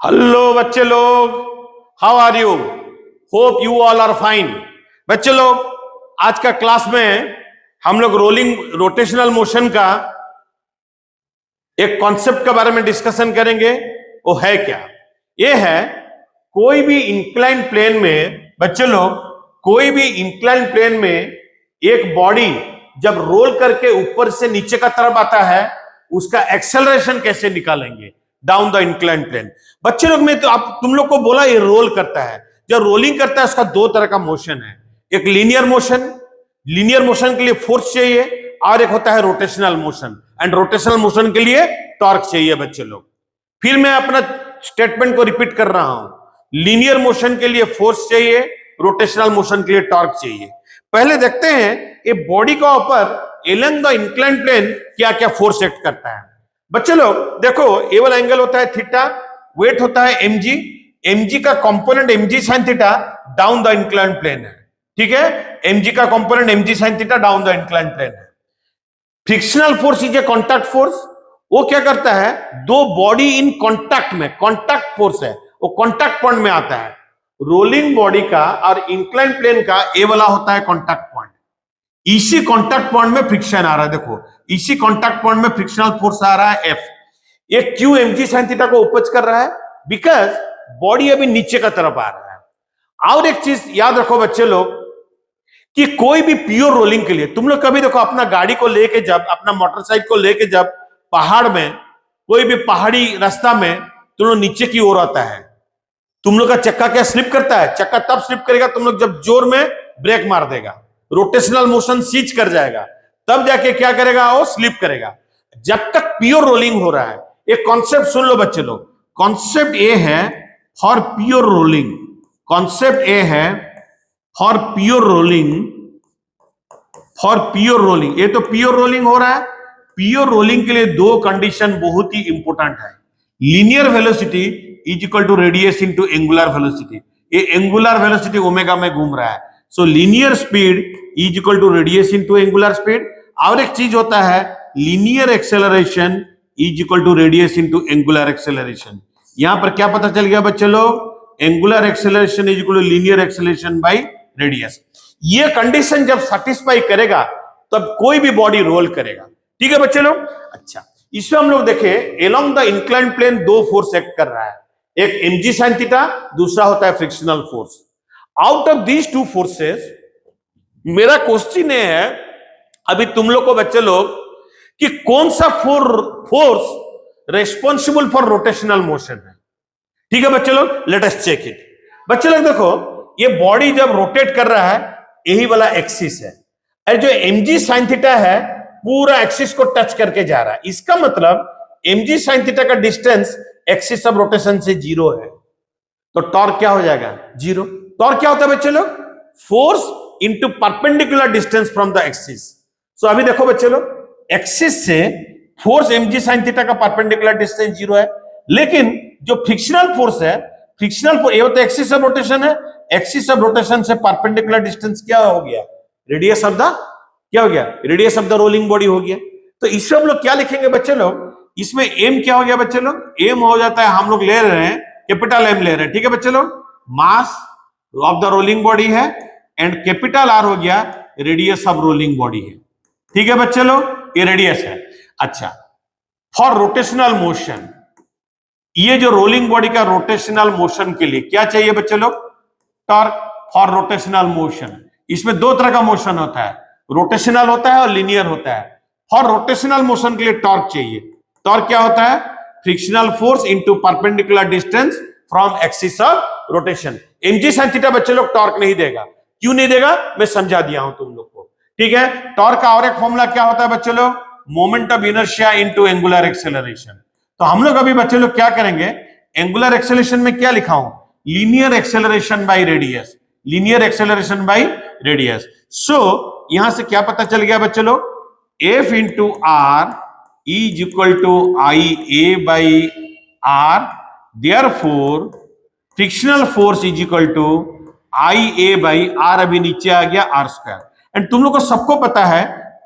Hello बच्चे लोग, how are you? Hope you all are fine. बच्चे लोग, आज का क्लास में हम लोग रोटेशनल मोशन का एक कॉन्सेप्ट के बारे में डिस्कशन करेंगे। वो है क्या? ये है कोई भी इंक्लाइन प्लेन में, बच्चे लोग, कोई भी इंक्लाइन प्लेन में एक बॉडी जब रोल करके ऊपर से नीचे का तरफ आता है, उसका एक्सेलरेशन कैसे निकालेंगे डाउन द इंक्लाइन प्लेन। बच्चे लोग, में तो तुम लोग को बोला ये रोल करता है। जब रोलिंग करता है उसका दो तरह का मोशन है, एक लीनियर मोशन, लीनियर मोशन के लिए फोर्स चाहिए, और एक होता है rotational motion, and rotational motion के लिए टॉर्क चाहिए। बच्चे लोग, फिर मैं अपना स्टेटमेंट को रिपीट कर रहा हूं, लीनियर मोशन के लिए फोर्स चाहिए, रोटेशनल मोशन के लिए टॉर्क चाहिए। पहले देखते हैं ये बॉडी का ऊपर एलंग द इंक्लाइन प्लेन क्या क्या फोर्स एक्ट करता है। बच्चे लोग देखो, ए वाला एंगल होता है थीटा, वेट होता है mg, mg का component mg sin theta down the incline plane है। ठीक है, mg का component mg sin theta down the incline plane है। Frictional force is a contact force. वो क्या करता है, दो बॉडी इन कॉन्टैक्ट में, कॉन्टैक्ट फोर्स है, वो कॉन्टैक्ट पॉइंट में आता है। रोलिंग बॉडी का और इंक्लाइन प्लेन का ए वाला होता है कॉन्टैक्ट पॉइंट। इसी कॉन्टैक्ट पॉइंट में फ्रिक्शन आ रहा है। देखो, इसी कॉन्टैक्ट पॉइंट में फ्रिक्शनल फोर्स आ रहा है F। ये क्यों mg sin थीटा को उपज कर रहा है? बिकॉज बॉडी अभी नीचे का तरफ आ रहा है। और एक चीज याद रखो बच्चे लोग, कि कोई भी प्योर रोलिंग के लिए तुम लोग कभी देखो, अपना गाड़ी को लेके जब, अपना मोटरसाइकिल को लेके जब पहाड़ में, कोई भी पहाड़ी रास्ता में तुम लोग नीचे की ओर आता है, तुम लोग का चक्का क्या स्लिप करता है? चक्का तब स्लिप करेगा तुम लोग जब जोर में ब्रेक मार देगा, रोटेशनल मोशन सीज कर जाएगा, तब जाके क्या करेगा, वो स्लिप करेगा। जब तक प्योर रोलिंग हो रहा है, एक कॉन्सेप्ट सुन लो बच्चे लोग, कॉन्सेप्ट ए है फॉर प्योर रोलिंग, कॉन्सेप्ट ए है for pure rolling, for pure rolling. ये तो प्योर रोलिंग हो रहा है। प्योर रोलिंग के लिए दो कंडीशन बहुत ही इंपॉर्टेंट है। Linear velocity is equal to radius into angular velocity. ये एंगुलर वेलोसिटी ओमेगा में घूम रहा है, so linear speed is equal to radius into angular speed. और एक चीज होता है linear acceleration is equal to radius into angular acceleration. यहां पर क्या पता चल गया बच्चे लोग, angular acceleration is equal to linear acceleration by radius. ये कंडीशन जब सेटिस्फाई करेगा तब कोई भी बॉडी रोल करेगा। ठीक है बच्चे लोग? अच्छा, इसमें हम लोग देखें, एलोंग द इंक्लाइन प्लेन दो फोर्स एक्ट कर रहा है, एक mg sin थीटा, दूसरा होता है frictional force. Out of these two forces, मेरा क्वेश्चन है अभी तुम लोग को बच्चे लोग, कि कौन सा force responsible for rotational motion है। ठीक है बच्चे लोग, लेट अस चेक इट। बच्चे लोग देखो, ये बॉडी जब रोटेट कर रहा है, यही वाला एक्सिस है, और जो mg sin थीटा है पूरा एक्सिस को टच करके जा रहा है। इसका मतलब mg sin थीटा का डिस्टेंस एक्सिस ऑफ रोटेशन से 0 है, तो टॉर्क क्या हो जाएगा? 0। टॉर्क क्या होता है बच्चे लोग? Force into perpendicular distance from the axis. So अभी देखो बच्चे लोग, एक्सिस से फोर्स mg sin थीटा का परपेंडिकुलर डिस्टेंस 0 है, लेकिन जो फ्रिक्शनल फोर्स है, फ्रिक्शनल फोर्स ये होता है एक्सिस ऑफ रोटेशन है, एक्सिस ऑफ रोटेशन से परपेंडिकुलर डिस्टेंस क्या हो गया? रेडियस ऑफ द, क्या हो गया? Radius of the rolling body हो गया। तो इसमें हम लोग क्या लिखेंगे बच्चे लोग, इसमें m क्या हो गया बच्चे लोग? m हो जाता है, हम लोग ले रहे हैं कैपिटल M ले रहे हैं। ठीक है बच्चे लोग, मास ऑफ द रोलिंग बॉडी है, एंड कैपिटल R हो गया रेडियस ऑफ रोलिंग बॉडी है। ठीक है बच्चे लोग, ये रेडियस है। अच्छा, फॉर रोटेशनल मोशन, ये जो रोलिंग बॉडी का रोटेशनल मोशन के लिए क्या चाहिए बच्चे लोग? टॉर्क। फॉर रोटेशनल मोशन, इसमें दो तरह का मोशन होता है, रोटेशनल होता है और लीनियर होता है। फॉर रोटेशनल मोशन के लिए टॉर्क चाहिए। टॉर्क क्या होता है? Frictional force into perpendicular distance from axis of rotation. mg sin theta बच्चे लोग टॉर्क नहीं देगा। क्यों नहीं देगा, मैं समझा दिया हूं तुम लोग को। ठीक है, टॉर्क का और एक फॉर्मूला क्या होता है बच्चे लोग? Moment of inertia into angular acceleration. तो हम लोग अभी बच्चे लोग क्या करेंगे, एंगुलर एक्सेलरेशन में क्या लिखा हूं? Linear acceleration by radius, linear acceleration by radius. So यहां से क्या पता चल गया बच्चे लोग, F into R is equal to I A by R, therefore frictional force is equal to I A by R, अभी नीचे आ गया आर स्क्वायर। एंड तुम लोग को सबको पता है,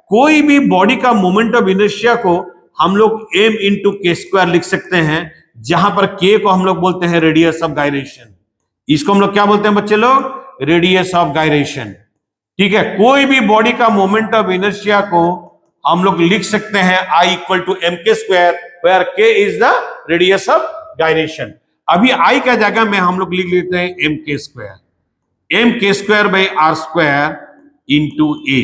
कोई भी बॉडी का मोमेंट ऑफ इनर्शिया को हम लोग m इंटू के स्क्वायर लिख सकते हैं, जहां पर के को हम लोग बोलते हैं रेडियस ऑफ गायरेशन। इसको हम लोग क्या बोलते हैं बच्चे लोग? Radius of gyration. ठीक है, कोई भी बॉडी का मोमेंट ऑफ इनर्शिया को हम लोग लिख सकते हैं I equal to M K square, where के is the radius of gyration. अभी I का जगह में हम लोग लिख लेते हैं M K square by R square into A.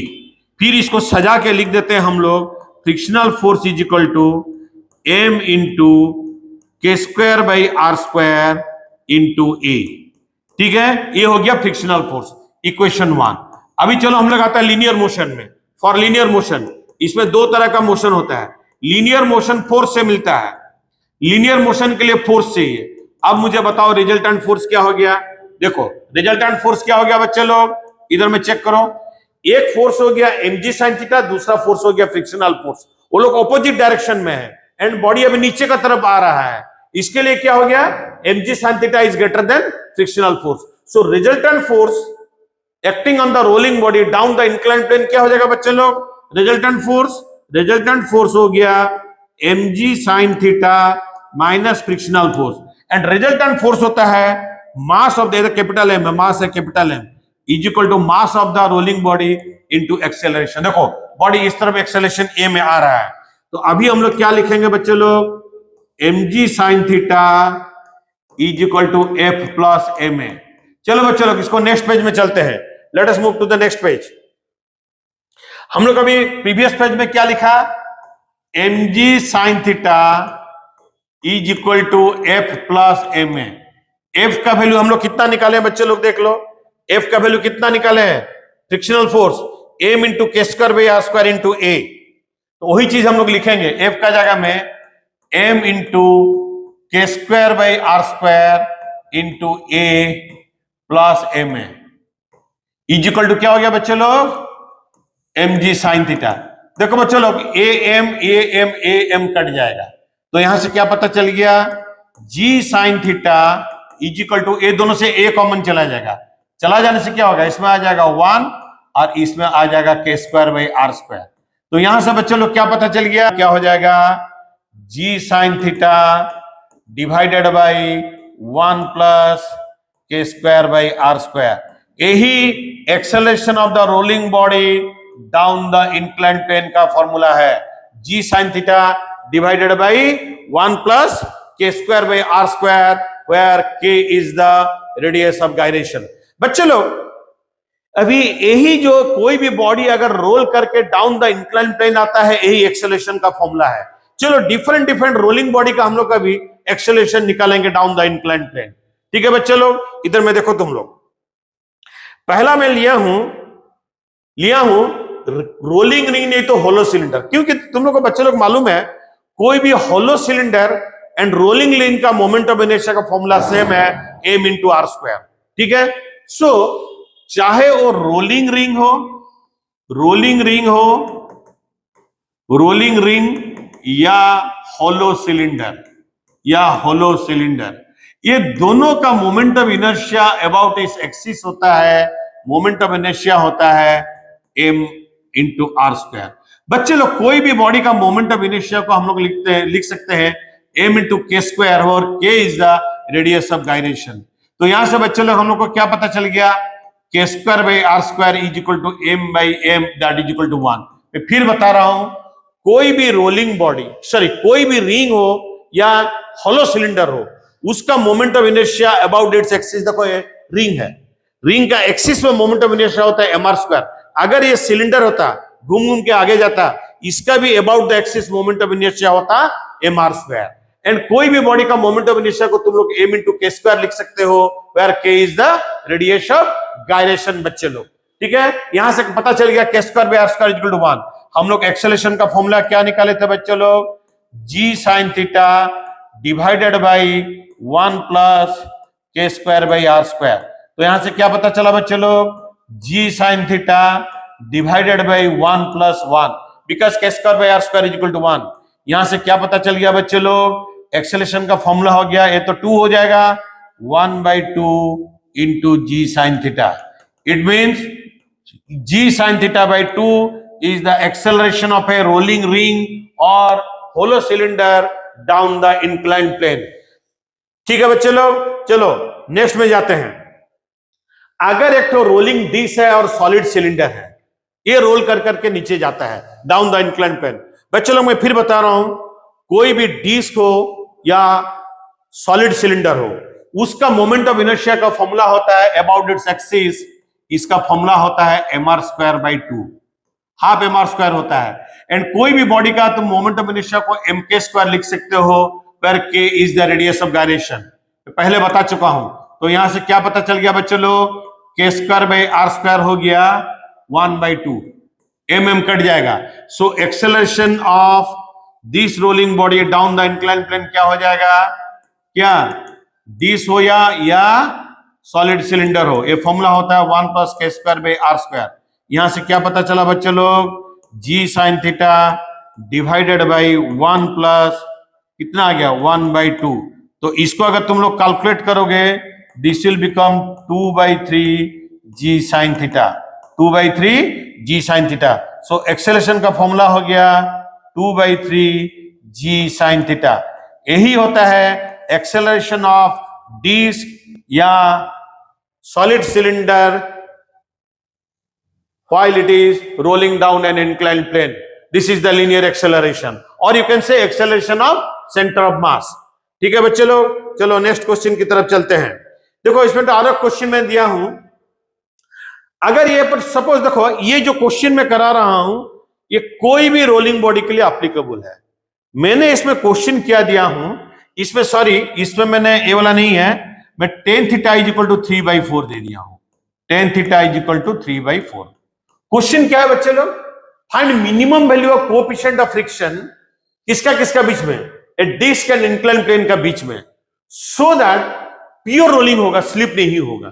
फिर इसको सजा के लिख देते हैं हम लोग, frictional force is equal to M into K square by R square into A. ठीक है, ये हो गया फ्रिक्शनल फोर्स, इक्वेशन 1। अभी चलो हम लोग आता है लीनियर मोशन में। फॉर लीनियर मोशन, इसमें दो तरह का मोशन होता है। लीनियर मोशन फोर्स से मिलता है, लीनियर मोशन के लिए फोर्स चाहिए। अब मुझे बताओ रिजल्टेंट फोर्स क्या हो गया? देखो रिजल्टेंट फोर्स क्या हो गया बच्चे लोग, इधर में चेक करो। एक फोर्स हो गया mg sin थीटा, दूसरा फोर्स हो गया फ्रिक्शनल फोर्स। वो लोग ऑपोजिट डायरेक्शन में है एंड बॉडी अभी नीचे का तरफ आ रहा है। इसके लिए क्या हो गया? mg sin theta is greater than frictional force. So resultant force acting on the rolling body down the incline plane क्या हो जाएगा बच्चे लोग? रिजल्टेंट फोर्स हो गया mg sin theta minus frictional force. And resultant force होता है mass of the capital M, mass है capital M, is equal to mass of the rolling body into acceleration. देखो बॉडी इस तरफ एक्सेलरेशन ए में आ रहा है, तो अभी हम लोग क्या लिखेंगे बच्चे लोग? mg sin theta is equal to F plus M A. चलो बच्चे लोग इसको नेक्स्ट पेज में चलते हैं। Let us move to the next page. हम लोग अभी प्रीवियस पेज में क्या लिखा? mg sin theta is equal to F plus M A. F का वैल्यू हम लोग कितना निकाले बच्चे लोग? देख लो एफ का वैल्यू कितना निकाले हैं? Frictional force M into K square by R square into A. तो वही चीज हम लोग लिखेंगे, एफ का जगह में M into K square by R square into A plus M A is equal to क्या हो गया बच्चे लोग? mg sin theta. देखो बच्चे लोग ए एम कट जाएगा, तो यहां से क्या पता चल गया? g sin theta is equal to A, दोनों से a कॉमन चला जाएगा। चला जाने से क्या होगा? इसमें आ जाएगा 1 और इसमें आ जाएगा के स्क्वायर बाई आर स्क्वायर। तो यहां से बच्चे लोग क्या पता चल गया? क्या हो जाएगा? g sin theta divided by 1 plus K square by R square. यही acceleration of the rolling body down the incline plane का फॉर्मूला है। g sin theta divided by 1 plus K square by R square, where k is the radius of gyration. बच्चे लोग अभी यही जो कोई भी बॉडी अगर रोल करके डाउन द इंक्लाइन प्लेन आता है, यही एक्सेलरेशन का फॉर्मूला है। चलो डिफरेंट रोलिंग बॉडी का हम लोग अभी एक्सेलरेशन निकालेंगे डाउन द इंक्लाइन प्लेन। ठीक है बच्चे लोग, इधर में देखो तुम लोग। पहला मैं लिया हूं रोलिंग रिंग, नहीं तो होलो सिलेंडर। क्योंकि तुम लोग को बच्चे लोग मालूम है कोई भी hollow cylinder and rolling ring का मोमेंट ऑफ इनर्शिया का फॉर्मूला सेम है, एम इंटू आर स्क्वायर। ठीक है, सो चाहे वो रोलिंग रिंग या होलो सिलेंडर, ये दोनों का मोमेंट ऑफ इनर्शिया अबाउट इस एक्सिस होता है। मोमेंट ऑफ इनर्शिया होता है m इंटू आर स्क्वायर। बच्चे लोग कोई भी बॉडी का मोमेंट ऑफ इनर्शिया को हम लोग लिख सकते हैं m इंटू के स्क्वायर, और k is the radius of gyration. तो यहां से बच्चे लोग हम लोग को क्या पता चल गया? K square by R square is equal to M by M, that is equal to 1। मैं फिर बता रहा हूं, कोई भी रोलिंग बॉडी, कोई भी रिंग हो या होलो सिलेंडर हो, उसका moment of inertia about its axis, देखो ये रिंग है, रिंग का एक्सिस में मोमेंट ऑफ इनर्शिया होता है mr स्क्वायर। अगर ये सिलेंडर होता, घूम के आगे जाता, इसका भी about the axis moment of inertia होता mr स्क्वायर। एंड कोई भी बॉडी का मोमेंट ऑफ इनर्शिया को तुम लोग m इंटू के स्क्वायर लिख सकते हो, where k is the radius of gyration. बच्चे लोग ठीक है, यहां से पता चल गया K square by R square equal to 1। हम लोग एक्सेलरेशन का फॉर्मूला क्या निकाले थे बच्चे लोग? g sin theta divided by 1 plus K square by R square. तो यहां से क्या पता चला बच्चे लोग? g sin theta divided by 1 plus 1, because K square by R square is equal to 1। यहां से क्या पता चल गया बच्चे लोग? एक्सेलरेशन का फॉर्मूला हो गया, ये तो 2 हो जाएगा, 1/2 into G sine theta. It means g sin theta by 2 is the acceleration of a rolling ring or hollow cylinder down the inclined plane. ठीक है बच्चे लोग, चलो नेक्स्ट में जाते हैं। अगर एक तो रोलिंग डिस्क है और सॉलिड सिलेंडर है, ये रोल कर करके नीचे जाता है डाउन द इंक्लाइन प्लेन। बच्चे लोग मैं फिर बता रहा हूं, कोई भी डिस्क हो या सॉलिड सिलेंडर हो, उसका मोमेंट ऑफ इनर्शिया का फॉर्मूला होता है अबाउट इट्स एक्सिस, इसका फॉर्मूला होता है mr²/2, हाफ mr² होता है। एंड कोई भी बॉडी का तुम मोमेंट ऑफ इनर्शिया को mk² लिख सकते हो, where k is the radius of gyration, पहले बता चुका हूं। तो यहां से क्या पता चल गया बच्चों लोग, k²/r² हो गया 1/2, mm कट जाएगा। So acceleration of this rolling body down the incline plane क्या हो जाएगा, क्या दिस हो या सॉलिड सिलेंडर हो, ये फॉर्मूला होता है 1 + k²/r²। यहां से क्या पता चला बच्चों लोग, g sin theta divided by 1 plus कितना आ गया 1/2। तो इसको अगर तुम लोग कैलकुलेट करोगे, this will become 2/3 g sin theta, 2/3 g sin theta. So acceleration का फॉर्मूला हो गया 2/3 g sin थीटा। यही होता है एक्सेलरेशन ऑफ डिस्क या solid cylinder while it is rolling down an inclined plane. This is the linear acceleration, or you can say acceleration of center of mass. ठीक है बच्चे लोग, चलो नेक्स्ट क्वेश्चन की तरफ चलते हैं। देखो इसमें तो और क्वेश्चन मैं दिया हूं, अगर ये पर सपोज देखो ये जो क्वेश्चन मैं करा रहा हूं, ये कोई भी रोलिंग बॉडी के लिए एप्लीकेबल है। मैंने इसमें क्वेश्चन क्या दिया हूं, इसमें सॉरी इसमें मैंने ये वाला नहीं है, मैं tan थीटा = 3/4 दे दिया हूं, tan थीटा = 3/4। क्वेश्चन क्या है बच्चे लोग, find minimum value of coefficient of friction किसका बीच में, ए डिस्क एंड इंक्लाइन प्लेन का बीच में, सो दैट प्योर रोलिंग होगा, स्लिप नहीं होगा।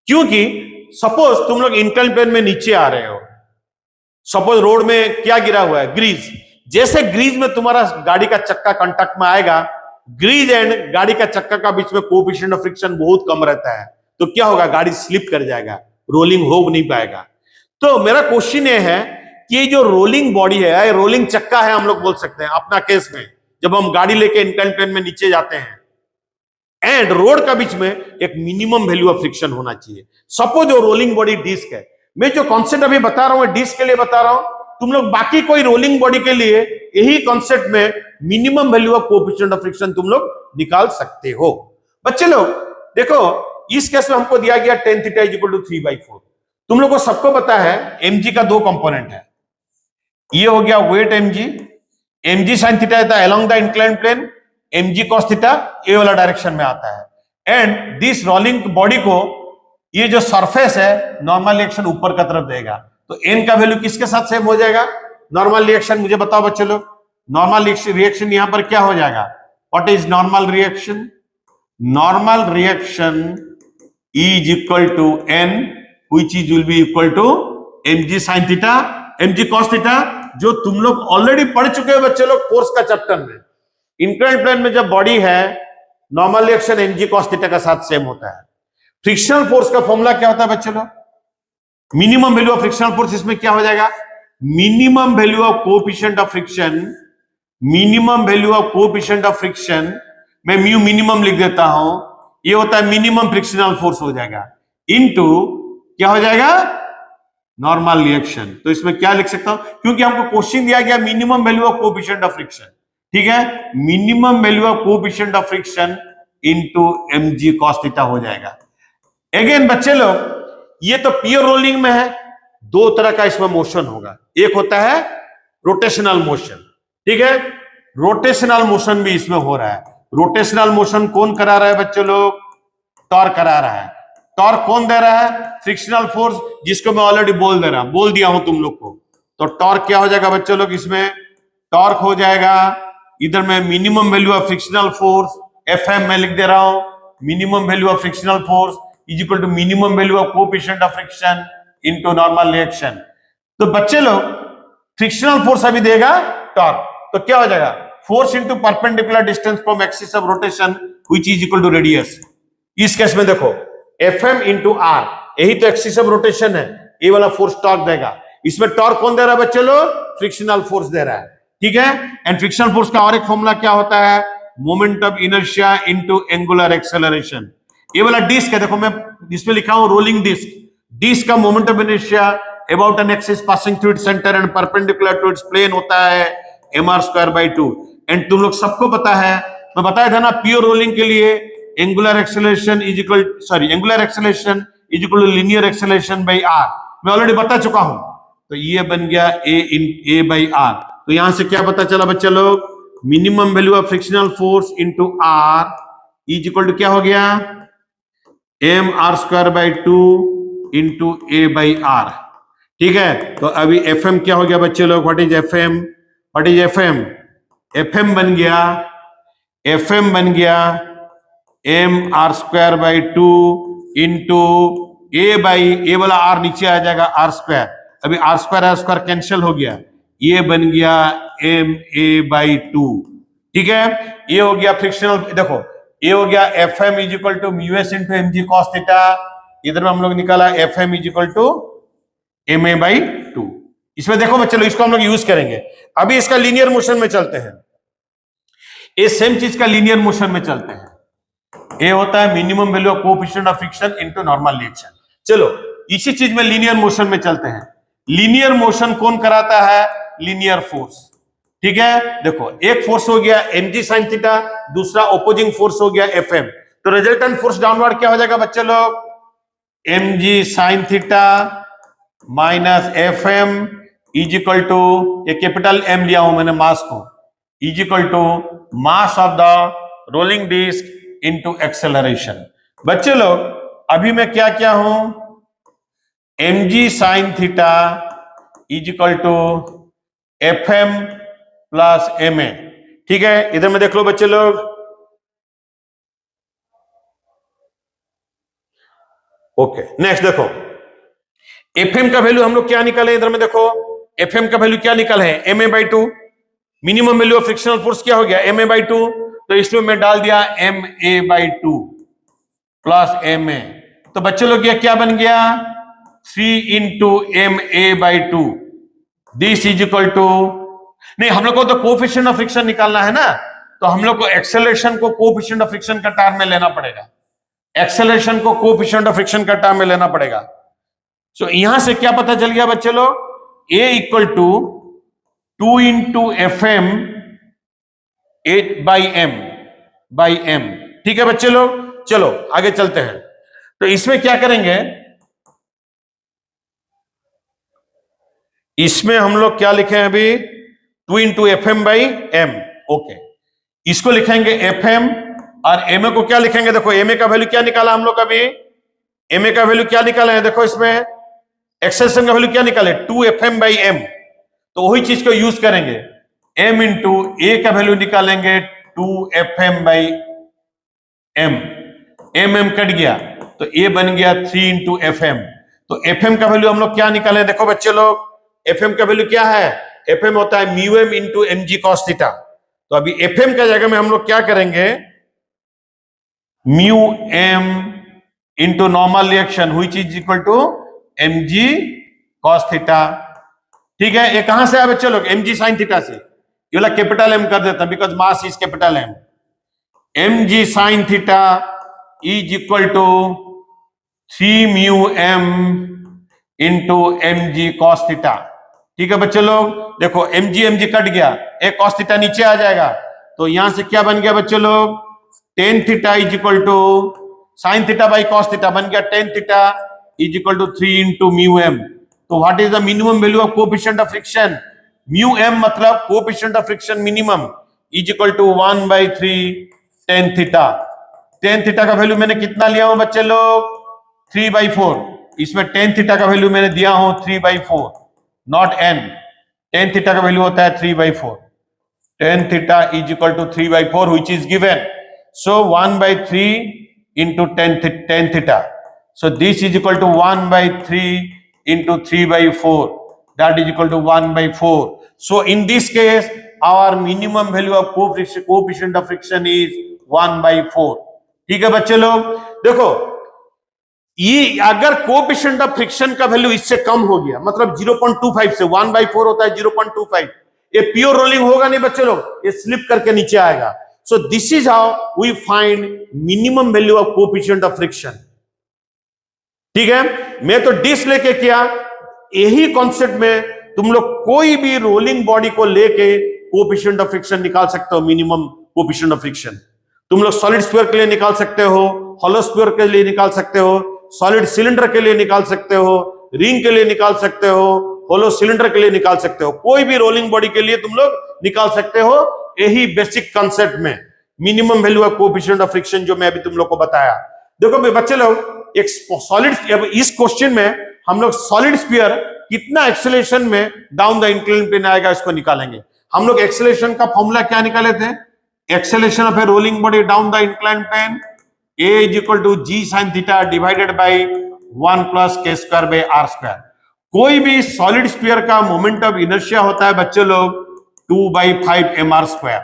क्योंकि सपोज तुम लोग इंक्लाइन प्लेन में नीचे आ रहे हो, सपोज रोड में क्या गिरा हुआ है, ग्रीज, जैसे ग्रीज में तुम्हारा गाड़ी का चक्का कांटेक्ट में आएगा, ग्रीज एंड गाड़ी का चक्का का बीच में कोएफिशिएंट ऑफ फ्रिक्शन बहुत कम रहता है, तो क्या होगा, गाड़ी स्लिप कर जाएगा, रोलिंग हो नहीं पाएगा। तो मेरा क्वेश्चन ये है कि ये जो रोलिंग बॉडी है, रोलिंग चक्का है हम लोग बोल सकते हैं अपना केस में, जब हम गाड़ी लेके इंक्लाइन प्लेन में नीचे जाते हैं एंड रोड का बीच में एक मिनिमम वैल्यू ऑफ फ्रिक्शन होना चाहिए। सपोज जो रोलिंग बॉडी डिस्क है, मैं जो कॉन्सेप्ट अभी बता रहा हूं डिस्क के लिए बता रहा हूं, तुम लोग बाकी कोई रोलिंग बॉडी के लिए यही कॉन्सेप्ट में minimum value of coefficient of friction तुम लोग निकाल सकते हो। बच्चे लोग देखो इस केस में हमको दिया गया tan थीटा = 3/4। तुम लोग को सबको पता है mg का दो कंपोनेंट है, ये हो गया वेट mg sin थीटा है along the incline plane, mg cos theta ये वाला डायरेक्शन में आता है। एंड दिस रोलिंग बॉडी को ये जो सरफेस है नॉर्मल रिएक्शन ऊपर का तरफ देगा, तो n का वैल्यू किसके साथ सेम हो जाएगा, नॉर्मल रिएक्शन। मुझे बताओ बच्चे लोग, नॉर्मल रिएक्शन यहां पर क्या हो जाएगा, what is normal reaction, normal reaction is equal to n which is will be equal to mg sin theta mg cos theta, जो तुम लोग ऑलरेडी पढ़ चुके हो बच्चे लोग कोर्स का चैप्टर में। इंक्लाइन प्लेन में जब बॉडी है normal reaction mg cos theta का साथ सेम होता है। फ्रिक्शनल फोर्स का फॉर्मूला क्या होता है बच्चे लोग, minimum value of frictional force, इसमें क्या हो जाएगा, minimum value of coefficient of friction, minimum value of coefficient of friction, मैं म्यू मिनिमम लिख देता हूं, ये होता है मिनिमम फ्रिक्शनल फोर्स हो जाएगा, इनटू क्या हो जाएगा, नॉर्मल रिएक्शन। तो इसमें क्या लिख सकता हूं, क्योंकि हमको क्वेश्चन दिया गया minimum value of coefficient of friction, ठीक है, minimum value of coefficient of friction into mg cos theta हो जाएगा। अगेन बच्चे लोग ये तो प्योर रोलिंग में है, दो तरह का इसमें मोशन होगा, एक होता है रोटेशनल मोशन, ठीक है, रोटेशनल मोशन भी इसमें हो रहा है। रोटेशनल मोशन कौन करा रहा है बच्चे लोग, टॉर्क करा रहा है। टॉर्क कौन दे रहा है, फ्रिक्शनल फोर्स, जिसको मैं ऑलरेडी बोल दिया हूं तुम लोग को। तो टॉर्क क्या हो जाएगा बच्चे लोग, इसमें टॉर्क हो जाएगा, इधर मैं minimum value of frictional force Fm मैं लिख दे रहा हूं, minimum value of frictional force is equal to minimum value of coefficient of friction into normal reaction. तो बच्चे लोग फ्रिक्शनल फोर्स अभी देगा टॉर्क, तो क्या हो जाएगा, force into perpendicular distance from axis of rotation which is equal to radius. इस केस में देखो Fm इंटू r, यही तो एक्सिस ऑफ रोटेशन है, ये वाला फोर्स टॉर्क देगा। इसमें टॉर्क कौन दे रहा है बच्चे लोग, फ्रिक्शनल फोर्स दे रहा है, ठीक है। एंड फ्रिक्शनल फोर्स का और एक फॉर्मूला क्या होता है, moment of inertia into angular acceleration. ये वाला डिस्क है, देखो मैं इसमें लिखा हूं रोलिंग डिस्क। डिस्क का moment of inertia about an axis passing through its centre and perpendicular to its plane होता है mr²/2। एंड तुम लोग सबको पता है, मैं बताया था ना, प्योर रोलिंग के लिए angular acceleration is equal to linear acceleration by R, मैं ऑलरेडी बता चुका हूं। तो ये बन गया a/r। तो यहां से क्या पता चला बच्चे लोग, minimum value of frictional force into r is equal to क्या हो गया, mr²/2 इंटू a/r। ठीक है, तो अभी fm क्या हो गया बच्चे लोग, व्हाट इज fm? fm बन गया mr²/2 इंटू a वाला r नीचे आ जाएगा r², अभी r² कैंसिल हो गया, ये बन गया ma/2। ठीक है, ये हो गया फ्रिक्शनल, देखो ये हो गया fm is equal to μs into mg cos theta, इधर में हम लोग निकाला fm is equal to ma/2। इसमें देखो बच्चे लोग, इसको हम लोग यूज करेंगे। अभी इसका लीनियर मोशन में चलते हैं, ये सेम चीज का लीनियर मोशन में चलते हैं। ये होता है minimum value of coefficient of friction into normal reaction. चलो इसी चीज में लीनियर मोशन में चलते हैं। लीनियर मोशन कौन कराता है, लीनियर फोर्स। ठीक है, देखो एक फोर्स हो गया mg sin थीटा, दूसरा ओपोजिंग फोर्स हो गया fm। तो रिजल्टेंट फोर्स डाउनवर्ड क्या हो जाएगा बच्चे लोग, mg sin theta minus fm is equal to, ये कैपिटल M लिया हूं मैंने मास को, is equal to mass of the rolling disc into acceleration. बच्चे लोग अभी मैं क्या क्या हूं, mg sin theta is equal to fm plus ma। ठीक है, इधर में देख लो बच्चे लोग, ओके नेक्स्ट देखो fm का वैल्यू हम लोग क्या निकाले, इधर में देखो fm का वैल्यू क्या निकाले हैं, ma/2। Minimum value of frictional force क्या हो गया, ma/2। तो इसमें मैं डाल दिया ma/2 प्लस ma। तो बच्चे लोग ये क्या बन गया, 3 into ma/2। This is equal to, नहीं हम लोग को तो कोएफिशिएंट ऑफ फ्रिक्शन निकालना है ना, तो हम लोग को एक्सेलरेशन को कोएफिशिएंट ऑफ फ्रिक्शन का टर्म में लेना पड़ेगा, एक्सेलरेशन को कोएफिशिएंट ऑफ फ्रिक्शन का टर्म में लेना पड़ेगा। सो यहां से क्या पता चल गया बच्चे लोग, a equal to 2 into fm 8/m। ठीक है बच्चे लोग, चलो आगे चलते हैं। तो इसमें क्या करेंगे, इसमें हम लोग क्या लिखे हैं अभी, 2 इंटू fm/m। ओके, इसको लिखेंगे fm और ma को क्या लिखेंगे, देखो ma का वैल्यू क्या निकाला हम लोग अभी, ma का वैल्यू क्या निकाला है, देखो इसमें एक्सेलरेशन का वैल्यू क्या निकाले, 2fm/m। तो वही चीज को यूज करेंगे, m इंटू a का वैल्यू निकालेंगे 2fm/m। mm कट गया तो a बन गया 3 इंटू fm। तो fm का वैल्यू हम लोग क्या निकाले, देखो बच्चे लोग fm का वैल्यू क्या है, fm होता है μm into mg cos theta. तो अभी fm का जगह में हम लोग क्या करेंगे, μm into normal reaction which is equal to mg cos theta. ठीक है, ये कहां से आए बच्चे लोग, mg sin थीटा से, ये वाला कैपिटल M कर देता because mass is capital M। mg sin theta is equal to 3 μm into mg cos theta. ठीक है बच्चे लोग, देखो mg कट गया, एक cos थीटा नीचे आ जाएगा, तो यहां से क्या बन गया बच्चे लोग, tan theta is equal to sin theta by cos theta बन गया tan theta is equal to 3 into μm। तो what is the minimum value of coefficient of friction, μm मतलब coefficient of friction minimum is equal to 1/3 tan theta. tan theta का वैल्यू मैंने कितना लिया हूं बच्चे लोग, 3/4। इसमें tan थीटा का वैल्यू मैंने दिया हूं 3/4 नॉट n। tan थीटा का वैल्यू होता है 3/4। tan theta is equal to 3/4 which is given, so 1/3 into tan theta, so this is equal to 1/3 into 3/4, that is equal to 1/4. So in this case our minimum value of coefficient of friction is 1/4। ठीक है बच्चे लोग, देखो ये अगर coefficient of friction का value इससे कम हो गया, मतलब 0.25 से 1/4 होता है 0.25, ये प्योर रोलिंग होगा नहीं बच्चे लोग, ये स्लिप करके नीचे आएगा। So this is how we find minimum value of coefficient of friction. ठीक है, मैं तो डिस्क लेके किया, यही कॉन्सेप्ट में तुम लोग कोई भी रोलिंग बॉडी को लेके कोएफिशिएंट ऑफ फ्रिक्शन निकाल सकते हो, मिनिमम कोएफिशिएंट ऑफ फ्रिक्शन। तुम लोग सॉलिड स्फीयर के लिए निकाल सकते हो, हॉलो स्फीयर के लिए निकाल सकते हो, सॉलिड सिलेंडर के लिए निकाल सकते हो, रिंग के लिए निकाल सकते हो, होलो सिलेंडर के लिए निकाल सकते हो, कोई भी रोलिंग बॉडी के लिए तुम लोग निकाल सकते हो, यही बेसिक कॉन्सेप्ट में minimum value of coefficient of friction जो मैं अभी तुम लोग को बताया। देखो बच्चे लोग, एक सॉलिड, इस क्वेश्चन में हम लोग सॉलिड स्फीयर कितना एक्सेलरेशन में डाउन द इंक्लाइंड प्लेन आएगा इसको निकालेंगे। हम लोग एक्सेलरेशन का फॉर्मूला क्या निकाले थे? Acceleration of a rolling body down the inclined plane a is equal to g sin theta divided by 1 plus k square by r square। कोई भी सॉलिड स्फीयर का मोमेंट ऑफ इनर्शिया होता है बच्चे लोग 2/5 mr स्क्वायर।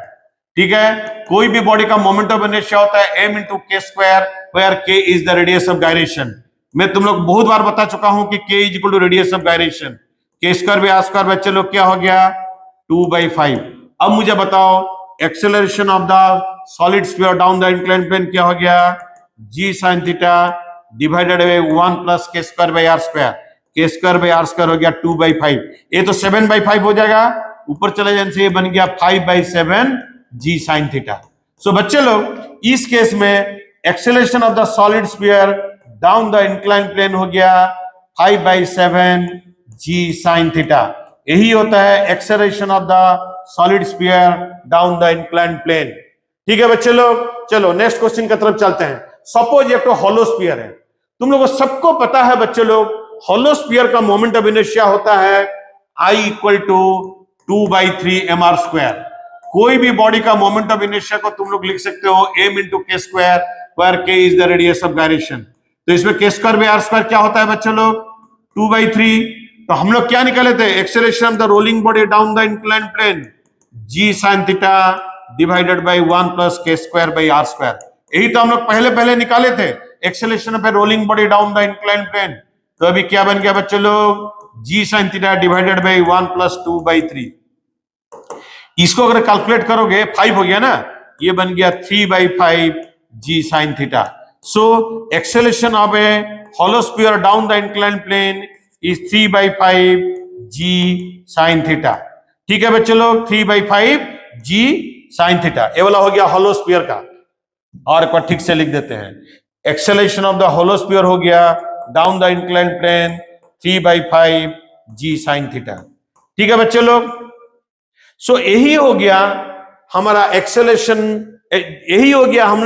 ठीक है, कोई भी बॉडी का मोमेंट ऑफ इनर्शिया होता है m into k square, where k is the radius of gyration। मैं तुम लोग बहुत बार बता चुका हूं कि k is equal to radius of gyration, k square by r square बच्चे लोग क्या हो गया 2/5। अब मुझे बताओ acceleration of the solid sphere down the inclined plane क्या हो गया g sin theta divided by 1 plus k square by r square, k square by r square हो गया 2/5। ये तो 7/5 हो जाएगा, ऊपर चले जाने से ये बन गया 5/7 g sin थीटा। सो बच्चे लोग इस केस में acceleration of the solid sphere down the inclined plane हो गया 5/7 g sin थीटा। यही होता है acceleration of the solid sphere down the inclined plane. ठीक है बच्चे लोग, चलो नेक्स्ट क्वेश्चन की तरफ चलते हैं। सपोज एक तो हॉलो स्फीयर है, तुम लोगों को सबको पता है बच्चे लोग हॉलो स्फीयर का मोमेंट ऑफ इनर्शिया होता है I equal to 2/3 mr square. कोई भी बॉडी का मोमेंट ऑफ इनर्शिया को तुम लोग लिख सकते हो m into k square, where k is the radius of gyration। तो इसमें k square by r square क्या होता है बच्चे लोग 2/3। तो हम लोग क्या निकाले थे? Acceleration of the rolling body down the inclined plane g sin theta divided by 1 plus k square by r square. यही तो हम लोग पहले निकाले थे, acceleration of a rolling body down the inclined plane. तो अभी क्या बन गया बच्चे लोग g sin theta divided by 1 plus 2/3। इसको अगर कैलकुलेट करोगे 5 हो गया ना, ये बन गया 3/5 g sin theta. So acceleration of a hollow sphere down the inclined plane is 3/5 g sin theta. ठीक है बच्चे लोग, 3/5 g sin थीटा, ये वाला हो गया हॉलो स्फीयर का। और एक बार ठीक से लिख देते हैं, acceleration of the hollow sphere हो गया down the inclined plane 3/5 g sin theta. ठीक है बच्चे लोग, सो यही हो गया हमारा एक्सेलरेशन, यही हो गया हम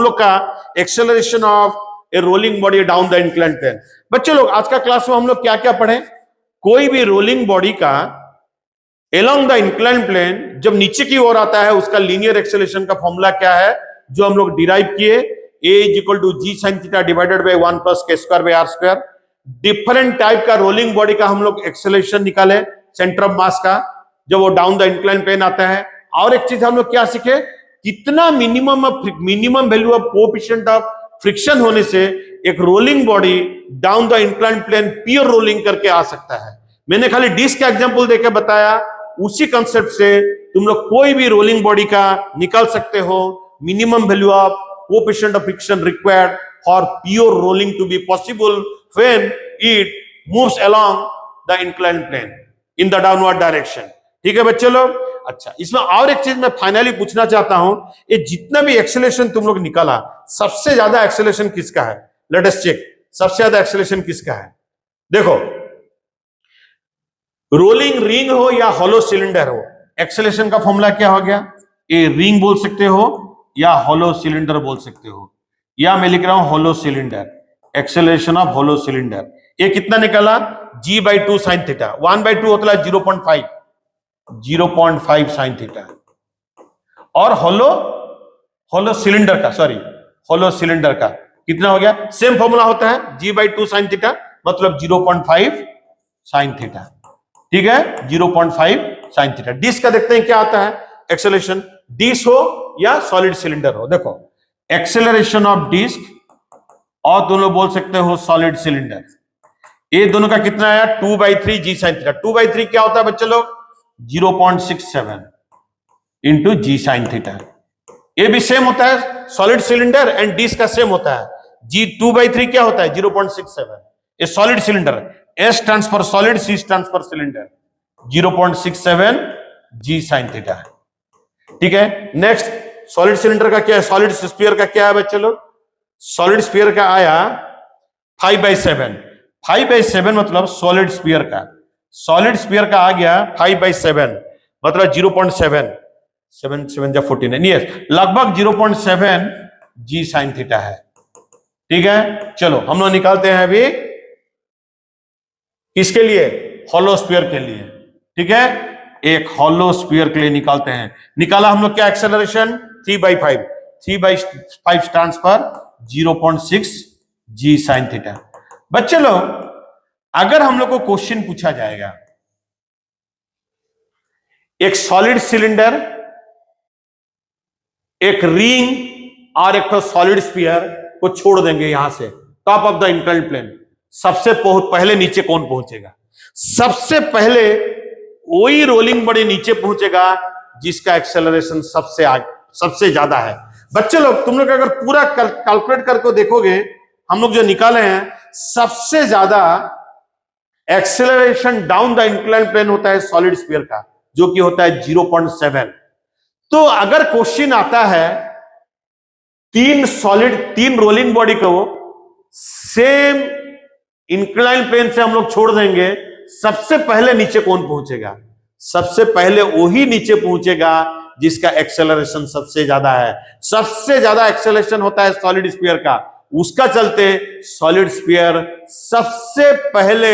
लोग का acceleration of a rolling body down the inclined plane. बच्चे लोग आज का क्लास में हम लोग क्या क्या पढ़े? कोई भी रोलिंग बॉडी का along द इंक्लाइंड प्लेन जब नीचे की ओर आता है उसका लीनियर एक्सेलरेशन का फॉर्मूला क्या है जो हम लोग डिराइव किए, a is equal to g sin theta divided by 1 plus k square by r square. Different type का रोलिंग बॉडी का हम लोग एक्सेलरेशन निकाले सेंटर ऑफ मास का जब वो डाउन द इंक्लाइंड प्लेन आता है। और एक चीज हम लोग क्या सीखे, कितना minimum value of coefficient of friction होने से एक rolling body down the inclined plane pure rolling करके आ सकता है। मैंने खाली डिस्क का एग्जांपल देके बताया, उसी कंसेप्ट से तुम लोग कोई भी रोलिंग बॉडी का निकाल सकते हो minimum value of coefficient of friction required for pure rolling to be possible when it moves along the inclined plane in the downward direction. ठीक है बच्चे लोग, अच्छा इसमें और एक चीज मैं फाइनली पूछना चाहता हूं, ये जितना भी एक्सेलरेशन तुम लोग निकाला सबसे ज्यादा एक्सेलरेशन किसका है? लेट अस चेक, सबसे ज्यादा एक्सेलरेशन किसका है? देखो रोलिंग रिंग हो या हॉलो सिलेंडर हो, एक्सेलरेशन का फॉर्मूला क्या हो गया? ये रिंग बोल सकते हो या हॉलो सिलेंडर बोल सकते हो, या मैं लिख रहा हूं hollow cylinder, acceleration of hollow cylinder. ये कितना निकला? g/2 sin थीटा, 1/2 होता है 0.5 sin थीटा। और हॉलो सिलेंडर का, सॉरी हॉलो सिलेंडर का कितना हो गया? सेम फॉर्मूला होता है g/2 sin थीटा मतलब 0.5 sin थीटा। ठीक है, 0.5 sin थीटा। डिस्क का देखते हैं क्या आता है एक्सेलरेशन, डिस्क हो या सॉलिड सिलेंडर हो। देखो एक्सेलरेशन ऑफ डिस्क और दोनों बोल सकते हो सॉलिड सिलेंडर, ये दोनों का कितना आया? 2/3 g sin थीटा। 2/3 क्या होता है बच्चे लोग? 0.67 into g sin theta. A भी सेम होता है सॉलिड सिलेंडर एंड डी इसका सेम होता है। जी 2/3 क्या होता है 0.67। A solid cylinder, S stands for solid, C stands for cylinder, 0.67 G sine theta. ठीक है, नेक्स्ट सॉलिड सिलेंडर का क्या है, सॉलिड स्फीयर का क्या है बच्चे लोग, सॉलिड स्फीयर का आया 5/7। 5/7 मतलब सॉलिड स्फीयर का, सॉलिड स्फीयर का आ गया 5/7 मतलब 0.7, 7 7 जा 49, यस लगभग 0.7 जी साइन थीटा है। ठीक है, चलो हम लोग निकालते हैं अभी किसके लिए, हॉलो स्फीयर के लिए। ठीक है, एक हॉलो स्फीयर के लिए निकालते हैं। निकाला हम लोग क्या, एक्सेलरेशन 3/5, 3/5 स्टैंड्स पर 0.6 जी साइन थीटा। बच्चे लोग अगर हम लोग को क्वेश्चन पूछा जाएगा, एक सॉलिड सिलेंडर, एक रिंग और एक तो सॉलिड स्फीयर को छोड़ देंगे यहां से top of the inclined plane, सबसे पहले नीचे कौन पहुंचेगा, सबसे पहले वही रोलिंग बॉडी नीचे पहुंचेगा जिसका एक्सेलरेशन सबसे ज्यादा है। बच्चे लोग तुम लोग अगर पूरा कैलकुलेट करके देखोगे, हम लोग जो निकाले हैं सबसे ज्यादा acceleration down the inclined plane होता है सॉलिड स्फीयर का, जो कि होता है 0.7। तो अगर क्वेश्चन आता है तीन रोलिंग बॉडी को सेम इंक्लाइन प्लेन से हम लोग छोड़ देंगे, सबसे पहले नीचे कौन पहुंचेगा, सबसे पहले वही नीचे पहुंचेगा जिसका एक्सेलरेशन सबसे ज्यादा है। सबसे ज्यादा एक्सेलरेशन होता है सॉलिड स्फीयर का, उसका चलते सॉलिड स्फीयर सबसे पहले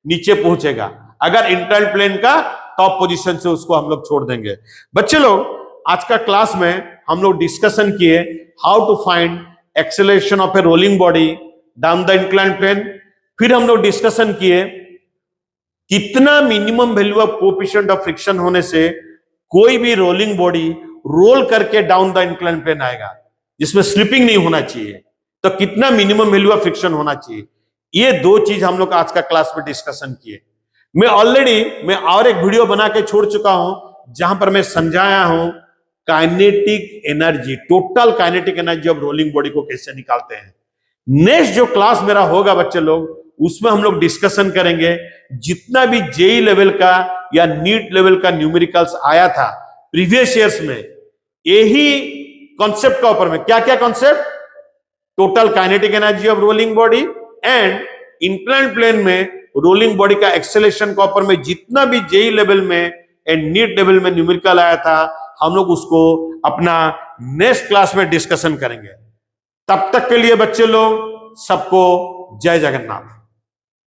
नीचे पहुंचेगा अगर इंक्लाइन प्लेन का टॉप पोजीशन से उसको हम लोग छोड़ देंगे। बच्चे लोग आज का क्लास में हम लोग डिस्कशन किए how to find acceleration of a rolling body down the incline plane. फिर हम लोग डिस्कशन किए कितना minimum value of coefficient of friction होने से कोई भी रोलिंग बॉडी रोल करके डाउन द इंक्लाइन प्लेन आएगा, जिसमें स्लिपिंग नहीं होना चाहिए, तो कितना मिनिमम वैल्यू ऑफ फ्रिक्शन होना चाहिए। ये दो चीज हम लोग आज का क्लास में डिस्कशन किए। मैं और एक वीडियो बना के छोड़ चुका हूं जहां पर मैं समझाया हूं kinetic energy, total kinetic energy of rolling body को कैसे निकालते हैं। नेक्स्ट जो क्लास मेरा होगा बच्चे लोग, उसमें हम लोग डिस्कशन करेंगे जितना भी जेई लेवल का या नीट लेवल का न्यूमेरिकल्स आया था प्रीवियस ईयर्स में, यही कॉन्सेप्ट का ऊपर में क्या क्या concept, total kinetic energy of rolling body and inclined plane में रोलिंग बॉडी का एक्सेलरेशन का ऊपर में जितना भी जेई लेवल में एंड नीट लेवल में न्यूमेरिकल आया था, हम लोग उसको अपना नेक्स्ट क्लास में डिस्कशन करेंगे। तब तक के लिए बच्चे लोग सबको जय जगन्नाथ।